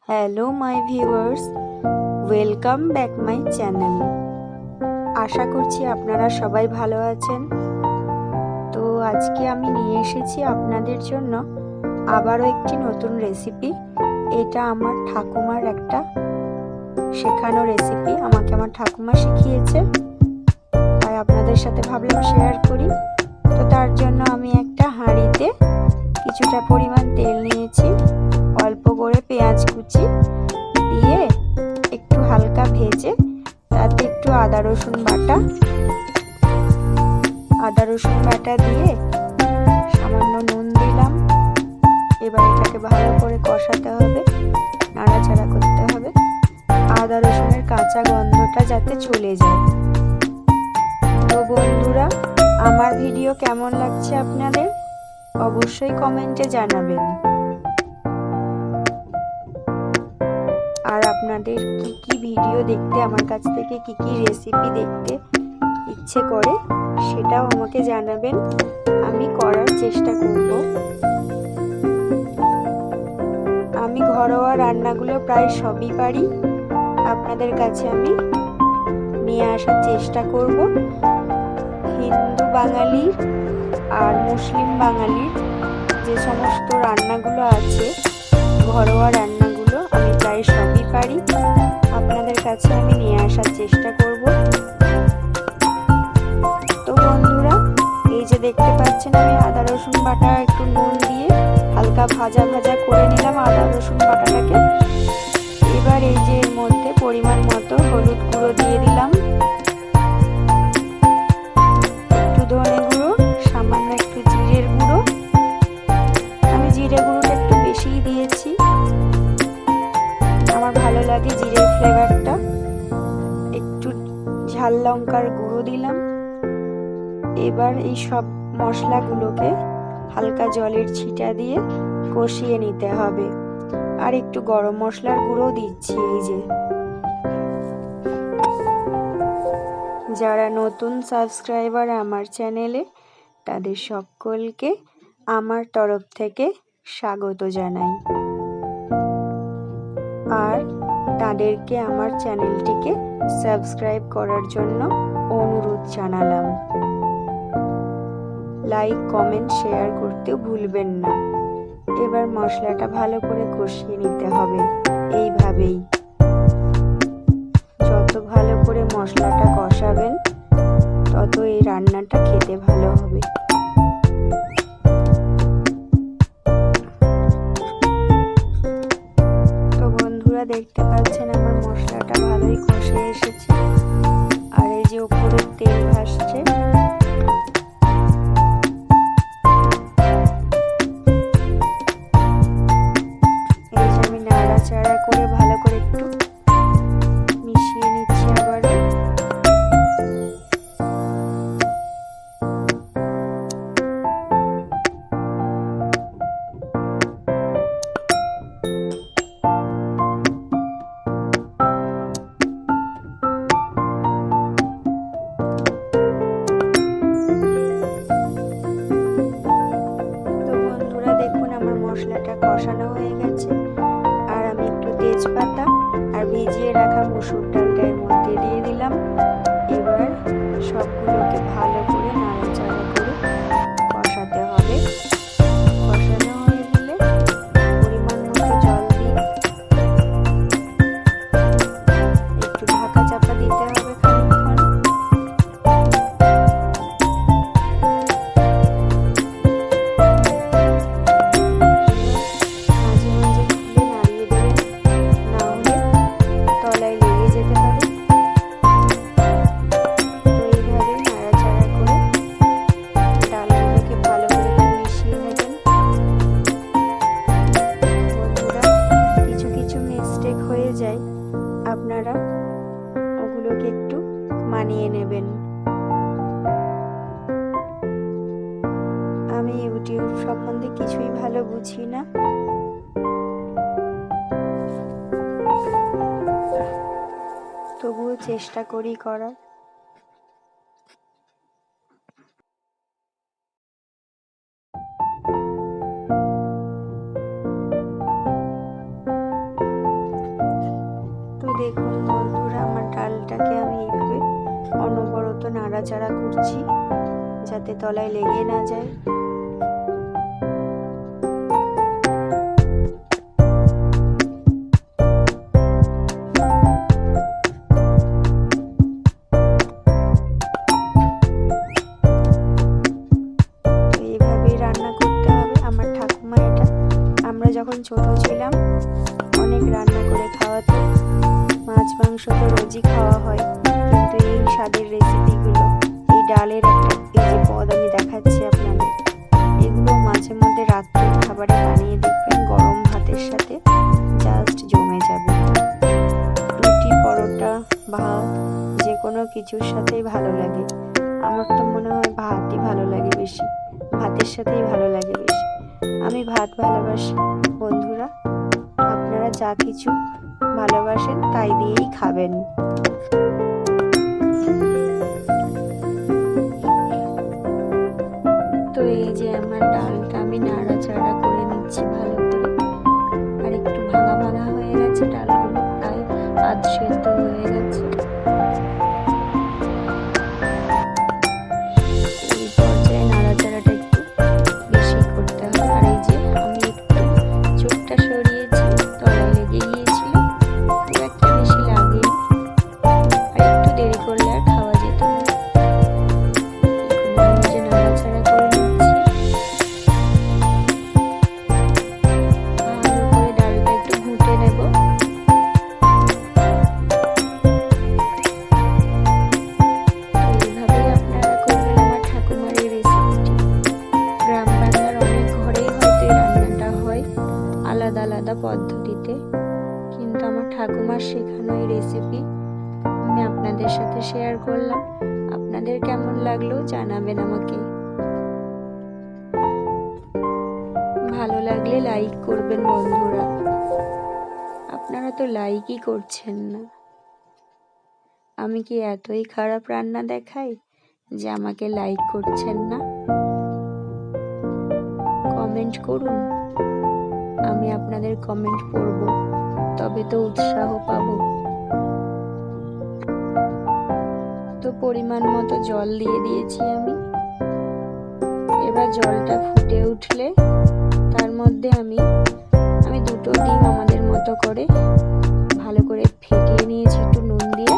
Hello my viewers, welcome back my channel. আশা করছি আপনারা সবাই ভালো আছেন। তো আজকে আমি নিয়ে এসেছি আপনাদের জন্য আবারও একটি নতুন রেসিপি। এটা আমার ঠাকুমার একটা শেখানো রেসিপি, আমাকে আমার ঠাকুমা শিখিয়েছে, তাই আপনাদের সাথে ভাবলাম শেয়ার করি। তো তার জন্য আমি একটা হাঁড়িতে কিছুটা পরিমাণ তেল নিয়েছি, অল্প করে পেঁয়াজ কুচি দিয়ে একটু হালকা ভেজে তাতে একটু আদা রসুন বাটা দিয়ে সামান্য নুন দিলাম। এবার এটাকে ভালো করে কষাতে হবে, নাড়াচাড়া করতে হবে, আদা রসুনের কাঁচা গন্ধটা যাতে চলে যায়। তো বন্ধুরা, আমার ভিডিও কেমন লাগছে আপনাদের অবশ্যই কমেন্টে জানাবেন। আর আপনাদের কি ভিডিও দেখতে, আমার কাছ থেকে কি রেসিপি দেখতে ইচ্ছে করে সেটাও আমাকে জানাবেন, আমি করার চেষ্টা করব। আমি ঘরোয়া রান্নাগুলো প্রায় সবই পারি, আপনাদের কাছে আমি নিয়ে আসার চেষ্টা করব। হিন্দু বাঙালি আর মুসলিম বাঙালির যে সমস্ত রান্নাগুলো আছে, ঘরোয়া রান্নাগুলো আমি প্রায় সবই পারি, আপনাদের কাছে আমি নিয়ে আসার চেষ্টা করব। তো বন্ধুরা, এই যে দেখতে পাচ্ছেন আমি আদা রসুন বাটা একটু নুন দিয়ে হালকা ভাজা করে নিলাম আদা রসুন বাটাটাকে। এবার এই যে এর মধ্যে পরিমাণ মতো হলুদ গুঁড়ো দিয়ে দিলাম, একটু ধনে গুঁড়ো, সামান্য একটু জিরের গুঁড়ো। আমি জিরে গুঁড়োটা একটু বেশিই দিয়েছি, আমার ভালো লাগে জিরের ফ্লেভারটা। একটু ঝাল লঙ্কার গুঁড়ো দিলাম। এবার এই সব মশলাগুলোকে হালকা জলের ছিটা দিয়ে কষিয়ে নিতে হবে। আর একটু গরম মশলার গুঁড়ো দিচ্ছি। এই যে যারা নতুন সাবস্ক্রাইবার আমার চ্যানেলে, তাদের সকলকে আমার তরফ থেকে স্বাগত জানাই। আর তাদেরকে আমার চ্যানেলটিকে সাবস্ক্রাইব করার জন্য অনুরোধ জানালাম। লাইক, কমেন্ট, শেয়ার করতেও ভুলবেন না। এবার মশলাটা ভালো করে কষিয়ে নিতে হবে। এইভাবেই যত ভালো করে মশলাটা কষাবেন, তত এই রান্নাটা খেতে ভালো হবে। তো বন্ধুরা, দেখতে পাচ্ছেন আমার মশলাটা ভালোই কষে এসেছে, আর এই যে উপরে তেল ভাসছে। এই যে আমি নাড়াচাড়া করে ভালো করে একটু মিশিয়ে নিচ্ছি আবারও। দেখুন আমার মশলাটা কষানো হয়ে গেছে, আর আমি একটু তেজপাতা আর ভিজিয়ে রাখা মসুর ডালটা এর মধ্যে দিয়ে দিলাম। এবার সবগুলোকে ভালো করে নাড়াচাড়া করে কষাতে হবে। কষানো হয়ে গেলে পরিমাণ মতো জল দিয়ে একটু ঢাকা চাপা দিতে হবে খানিকক্ষণ। আপনারা ওগুলোকে একটু মানিয়ে নেবেন। আমি ইউটিউব সম্বন্ধে কিছুই ভালো বুঝি না, তবুও চেষ্টা করি করার। নাড়াচাড়া করছি যাতে তলায় লেগে না যায়। যখন ছোট ছিলাম অনেক রান্না করে খাওয়াতো, মাছ মাংস তো রোজই খাওয়া হয়, কিন্তু এই স্বাদের রেসিপিগুলো, এই ডালের একটা এই যে পদ আমি দেখাচ্ছি আপনাদের, এগুলো মাঝে মধ্যে রাত্রের খাবারে বানিয়ে দেখবেন, গরম ভাতের সাথে জাস্ট জমে যাবে। রুটি, পরোটা, ভাত যে কোনো কিছুর সাথেই ভালো লাগে। আমার তো মনে হয় ভাতই ভালো লাগে বেশি, ভাতের সাথেই ভালো লাগে বেশি। আমি ভাত ভালোবাসি বন্ধুরা, আপনারা যা কিছু ভালোবাসেন তাই দিয়েই খাবেন। তো এই যে আমার ডালটা আমি নাড়াচাড়া করে নিচ্ছি ভালো করে, আর একটু ভাঙা ভাঙা হয়ে গেছে, ডালগুলো প্রায় আধ সেদ্ধ হয়ে গেছে। এই পর্যায়ে নাড়াচাড়াটা একটু বেশি করতে হবে। আর এই যে আমি একটু চোখটা সরিয়েছি, তলায় লেগে গিয়েছিল, খুব একটা বেশি লাগেনি, আর একটু দেরি করলে আর খাওয়া যেত না। যে নাড়াচাড়া করে নিচ্ছি, ভালো করে ডালটা একটু ঘুটে নেব। এইভাবেই আপনারা করবেন আমার ঠাকুমার এই রেসিপিটি। গ্রাম বাংলার অনেক ঘরেই হয়তো এই রান্নাটা হয় আলাদা আলাদা পদ্ধতিতে, কিন্তু আমার ঠাকুমার শেখানো এই রেসিপি আমি আপনাদের সাথে শেয়ার করলাম। আপনাদের কেমন লাগলো জানাবেন আমাকে। ভালো লাগলে লাইক করবেন বন্ধুরা, আপনারা তো লাইকই করছেন না। আমি কি এতই খারাপ রান্না দেখাই যে আমাকে লাইক করছেন না? কমেন্ট করুন, আমি আপনাদের কমেন্ট পড়ব, তবে তো উৎসাহ পাবো। তো পরিমাণ মতো জল দিয়ে দিয়েছি আমি। এবার জলটা ফুটে উঠলে তার মধ্যে আমি দুটো ডিম আমাদের মতো করে ভালো করে ফেটিয়ে নিয়েছি একটু নুন দিয়ে,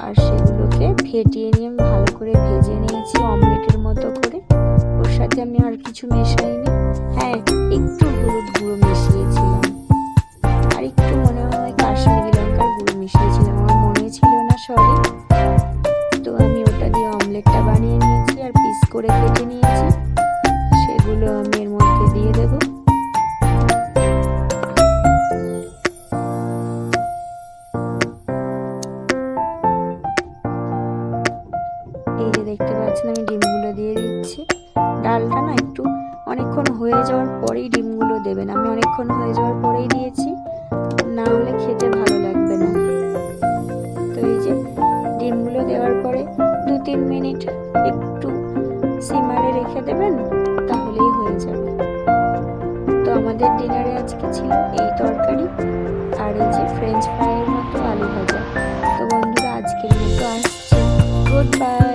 আর সেগুলোকে ফেটিয়ে নিয়ে আমি ভালো করে ভেজে নিয়েছি অমলেটের মতো করে। ওর সাথে আমি আর কিছু মেশাইনি, হ্যাঁ একটু হলুদ গুঁড়ো মিশিয়েছিলাম, আর একটু মনে হয় কাশ্মীরি লঙ্কার গুঁড়ো মিশিয়েছিলাম, আমার মনে ছিল না, সরি। তো আমি ওটা দিয়ে অমলেটটা বানিয়ে নিয়েছি, আর পিস করে কেটে নিয়েছি, সেগুলো আমি এর মধ্যে দিয়ে দেব। এই যে দেখতে পাচ্ছেন আমি ডিমগুলো দিয়ে দিচ্ছি। ডালটা না একটু অনেকক্ষণ হয়ে যাওয়ার পরেই ডিমগুলো দেবেন, আমি অনেকক্ষণ হয়ে যাওয়ার পরেই দিয়েছি, না হলে খেতে ভালো লাগবে না। তো এই যে ডিমগুলো দেওয়ার পরে 2-3 মিনিট একটু সিমারে রেখে দেবেন, তাহলেই হয়ে যাবে। তো আমাদের ডিনারে আজকে ছিল এই তরকারি, আর এই যে ফ্রেঞ্চ ফ্রাইয়ের মতো আলু ভাজা। তো বন্ধুরা আজকের মতো আসছি, গুড বাই।